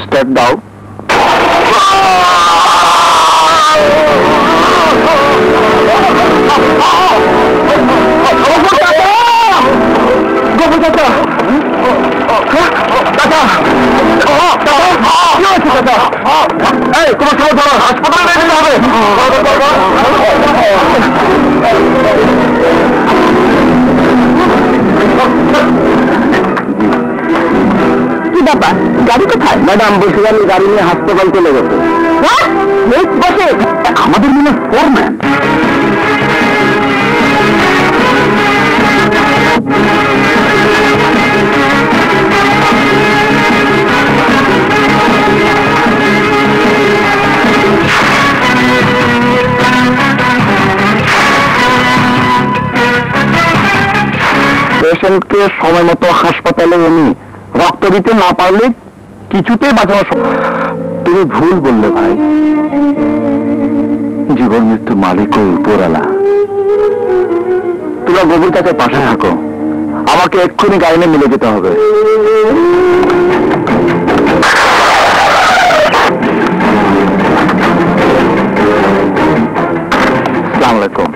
Step দাও। গোবর চাচা, এই তোমার সবাই ধরো, হাসপাতালে নিয়ে যেতে হবে। কি ব্যাপার, গাড়ি কোথায়? ম্যাডাম বসে আমি গাড়ি নিয়ে হাসপাতাল চলে গেছে। বসে আমাদের মনে ফোরম্যান। পেশেন্টকে সময় মতো হাসপাতালে এনে রক্ত দিতে না পারলে কিছুতেই বাঁচানো সম্ভব। তুমি ভুল বললে ভাই, জীবন মৃত্যু মালিক ও উপরওয়ালা। তোমরা গভীর কাছে পাশে থাকো, আমাকে এক্ষুনি গাড়ি নিয়ে মিলে যেতে হবে। আসসালামু আলাইকুম।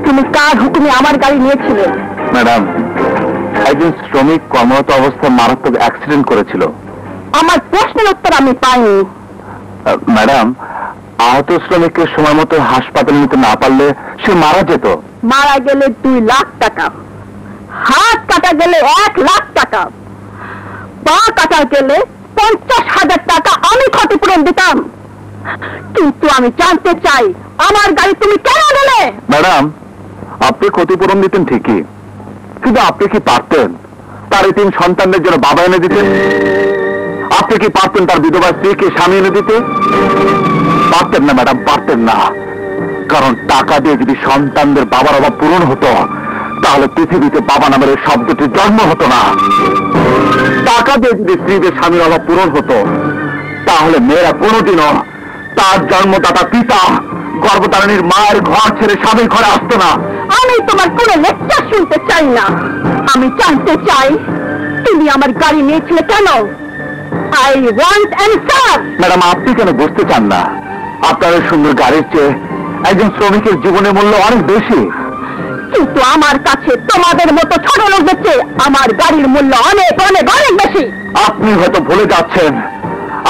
তুমি কার হুকুমে আমার গাড়ি নিয়েছিলে? ম্যাডাম, একজন শ্রমিক কর্মরত অবস্থায় মারাত্মক অ্যাক্সিডেন্ট করেছিল। আমার প্রশ্নের উত্তর আমি পাইনি। ম্যাডাম, আহত শ্রমিককে সময় মতো হাসপাতালে নিতে না পারলে সে মারা যেত। মারা গেলে 2 লাখ টাকা, হাত কাটা গেলে 1 লাখ টাকা, পা কাটা গেলে 50,000 টাকা আমি ক্ষতিপূরণ দিতাম। কিন্তু আমি জানতে চাই, আমার গাড়ি তুমি কেন নিলে? ম্যাডাম, আপনি ক্ষতিপূরণ দিতেন ঠিকই, কিন্তু আপনি কি পারতেন তার 3 সন্তানদের জন্য বাবা এনে দিতে? আপনি কি পারতেন তার বিধবা স্ত্রীকে স্বামী এনে দিতে? পারতেন না ম্যাডাম, পারতেন না। কারণ টাকা দিয়ে যদি সন্তানদের বাবার অভাব পূরণ হতো, তাহলে পৃথিবীতে বাবা নামের এই শব্দটির জন্ম হতো না। টাকা দিয়ে যদি স্ত্রীদের স্বামীর অভাব পূরণ হতো, তাহলে মেয়েরা কোনোদিনও তার জন্মদাতা পিতা গর্ভধারণীর মায়ের ঘর ছেড়ে স্বামীর ঘরে আসতো না। আমি তোমার কোনো লেকচার শুনতে চাই না। আমি জানতে চাই, তুমি আমার গাড়ি নিয়েছিলে কেন? I want answer. ম্যাডাম, আপনি কেন বুঝতে চান না? আপনার সুন্দর গাড়ির চেয়ে একজন শ্রমিকের জীবনের মূল্য অনেক বেশি। কিন্তু আমার কাছে তোমাদের মতো ছোট লোকদের চেয়ে আমার গাড়ির মূল্য অনেক অনেক অনেক বেশি। আপনি হয়তো ভুলে যাচ্ছেন,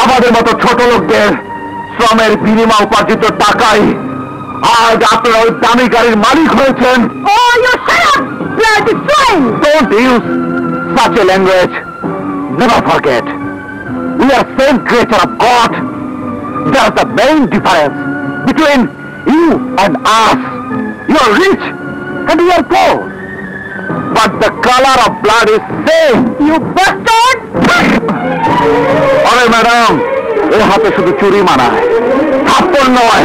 আমাদের মতো ছোট লোকদের শ্রমের বিনিময় উপার্জিত টাকায় আজ আপনারা ওই দামি গাড়ির মালিক হয়েছেন। Don't use such a language. Never forget, we are same creature of God. There's the main difference between you and us. You are rich and we are poor, but the color of blood is same. You bastard! আরে madam, এ হাতে শুধু চুরি মানায়, থাপ্পড় নয়।